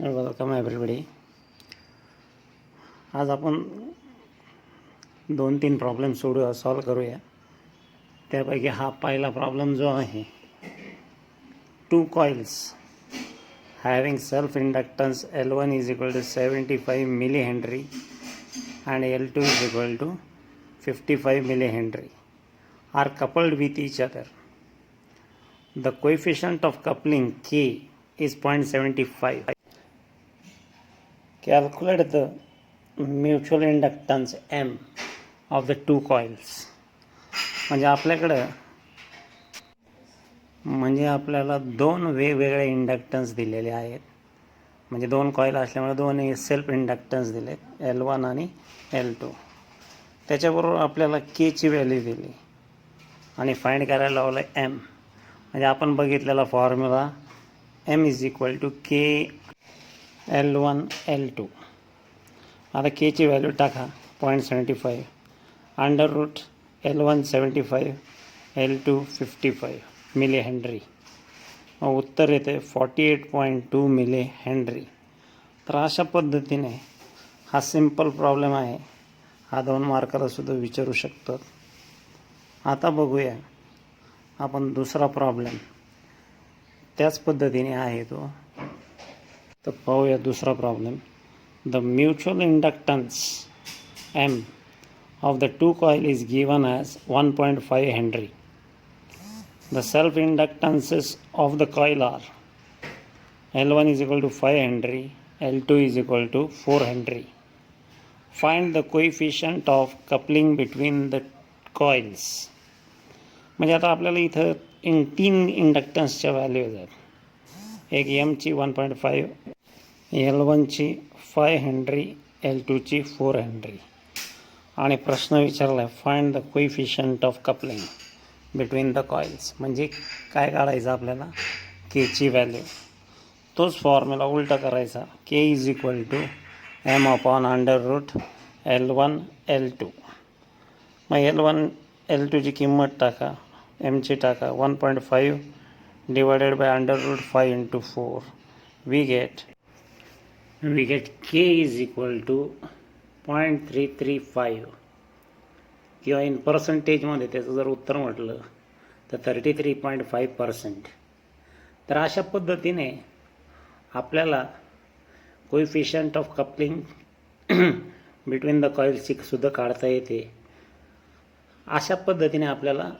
Welcome everybody. आज आपण 2-3 problem solve करूया. त्यापैकी हा पहिला प्रॉब्लेम जो आहे, 2 coils having self inductance L1 is equal to 75 millihenry and L2 is equal to 55 millihenry are coupled with each other. The coefficient of coupling K is 0.75. Calculate the mutual inductance M of the 2 coils. म्हणजे आपल्याला 2 वेगवेगळे inductance दिलेले आहेत. म्हणजे 2 coil असल्यामुळे 2 self inductance दिले, L1 आणि L2. त्याच्याबरोबर आपल्याला K ची व्हॅल्यू दिली आणि फाइंड करायला लावलं M. म्हणजे आपण बघितलेला formula M is equal to K L1 L2. आता K ची व्हॅल्यू टाका 0.75, under root L1 75, L2 55 milli henry. मग उत्तर येते 48.2 मिली हेनरी. तर अशा पद्धतीने हा सिंपल प्रॉब्लेम आहे. हा 2 मार्काला सुद्धा विचारू शकतो. आता बघूया आपण दुसरा प्रॉब्लेम. त्याच पद्धतीने आहे तो. तर पाहूया दुसरा problem. The mutual inductance M of the 2 coil is given as 1.5 Henry. The self inductances of the coil are L1 is equal to 5 Henry, L2 is equal to 4 Henry. Find the coefficient of coupling between the coils. म्हणजे आता आपल्याला इथं 3 इंडक्टन्सच्या values आहेत. एक M ची 1.5, L1 ची 5 Henry, L2 ची 4 Henry. आणि प्रश्न विचारला आहे, find the coefficient of coupling between the coils. म्हणजे काय काढायचं आपल्याला, के ची व्हॅल्यू. तोच फॉर्म्युला उलटा करायचा. K is equal to M upon under root L1 L2. मग L1 L2 ची किंमत टाका, M ची टाका. 1.5 divided by under root 5 into 4. We get K is equal to 0.335 किंवा इन पर्सेंटेजमध्ये त्याचं जर उत्तर म्हटलं तर 33.5%. तर अशा पद्धतीने आपल्याला coefficient of coupling between the कॉइल्सची सुद्धा काढता येते. अशा पद्धतीने आपल्याला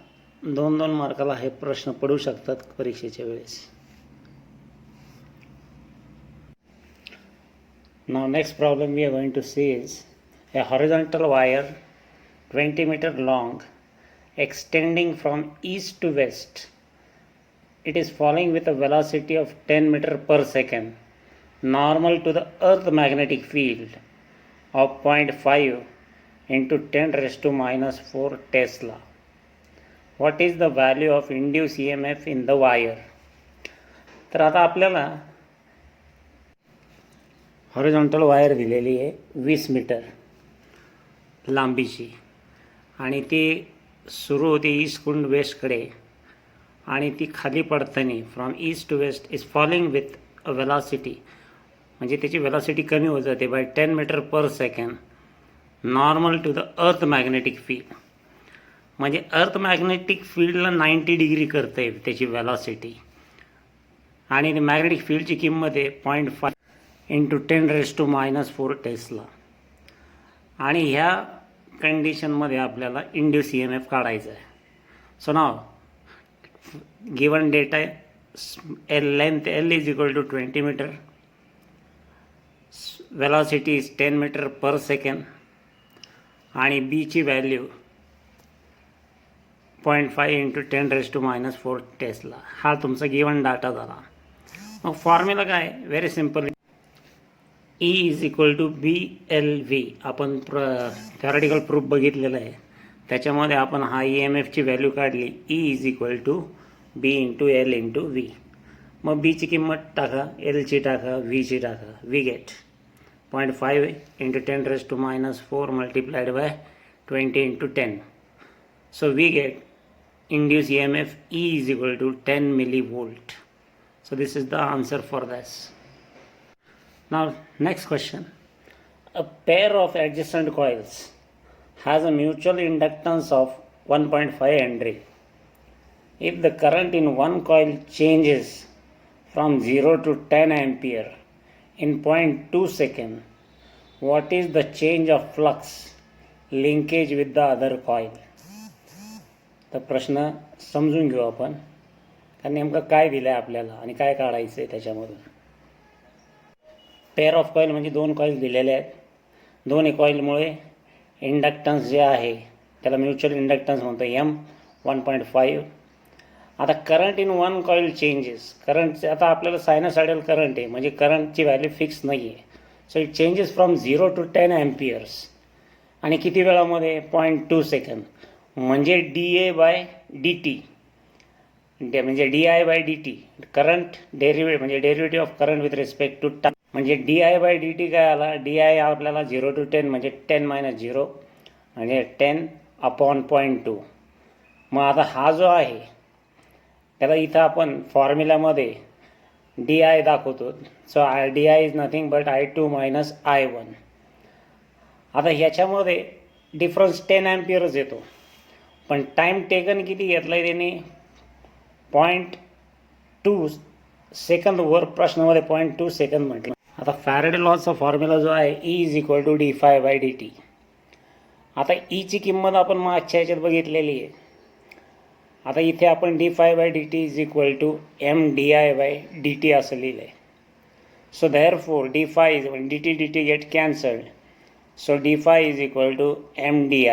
2-2 मार्काला हे प्रश्न पडू शकतात परीक्षेच्या वेळेस. Now next problem we are going to see is a horizontal wire 20 meter long extending from east to west. It is falling with a velocity of 10 meter per second normal to the earth magnetic field of 0.5 into 10 raised to minus 4 Tesla. What is the value of induced EMF in the wire? तर आता आपल्याला horizontal wire दिलेली आहे 20 metre लांबीची आणि ती सुरू होते ईस्टकडून वेस्टकडे आणि ती खाली पडताना from east to west is falling with a velocity. म्हणजे त्याची वेलॉसिटी कमी होत जाते by 10 metre per second normal to the earth magnetic field. म्हणजे अर्थ मॅग्नेटिक फील्डला 90 डिग्री करते त्याची वेलॉसिटी आणि मॅग्नेटिक फील्डची किंमत आहे 0.5 into 10 raise to minus 4 tesla. आणि ह्या कंडिशनमध्ये आपल्याला इंड्यूस EMF काढायचं आहे. So now given data length L is equal to 20 metre, velocity is 10 metre per second आणि B ची value 0.5 into 10 raise to minus 4 tesla. हा तुमचा गिवन डाटा झाला. मग फॉर्म्युला काय, very simple. E is equal to BLV. आपण theoretical proof बघितलेलं आहे, त्याच्यामध्ये आपण हा EMFची व्हॅल्यू काढली. E is equal to B into L into V. मग B ची किंमत टाका, L ची टाका, V ची टाका. We get 0.5 into 10 raise to minus 4 multiplied by 20 into 10. So we get induced EMF E is equal to 10 millivolt. So this is the answer for this. Now, next question. A pair of adjacent coils has a mutual inductance of 1.5 Henry. If the current in one coil changes from 0 to 10 ampere in 0.2 second, what is the change of flux linkage with the other coil? तर प्रश्न समजून घेऊ आपण, कारण नेमकं काय दिलं आहे आपल्याला आणि काय काढायचं आहे त्याच्यामधून. पेअर ऑफ कॉईल म्हणजे दोन कॉईल दिलेले आहेत. दोन्ही कॉईलमुळे इंडक्टन्स जे आहे त्याला म्युच्युअल इंडक्टन्स म्हणतो M1.5. आता current in one coil changes. Current आता आपल्याला सायनोसायडल करंट आहे म्हणजे करंटची व्हॅल्यू फिक्स नाही आहे. So it changes from 0 to 10 amperes आणि किती वेळामध्ये 0.2 सेकंद. म्हणजे dA/dt म्हणजे di/dt करंट डेरिव्हेटिव्ह म्हणजे derivative of current with respect to time. म्हणजे di/dt काय आला, di आपल्याला 0 to 10 म्हणजे 10 - 0 म्हणजे 10/0.2. मग आता हा जो आहे त्याला इथं आपण फॉर्म्युलामध्ये di दाखवतो. So di is nothing but I2 - I1. आता ह्याच्यामध्ये डिफरन्स 10 ampereच येतो, पण टाईम टेकन किती घेतला आहे त्याने 0.2 सेकंद. वर प्रश्नामध्ये 0.2 सेकंद म्हटलं. आता फॅरेडे लॉचा फॉर्म्युला जो आहे E = dφ/dt. आता ईची किंमत आपण मागच्या ह्याच्यात बघितलेली आहे. आता इथे आपण dφ/dt = mdi/dt असं लिहिलं आहे. So therefore dφ is dt get cancelled. So dφ = mdi.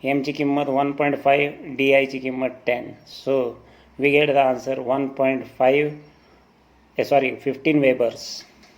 mची किंमत 1.5, di ची किंमत 10. So we get the answer 15 Weber's.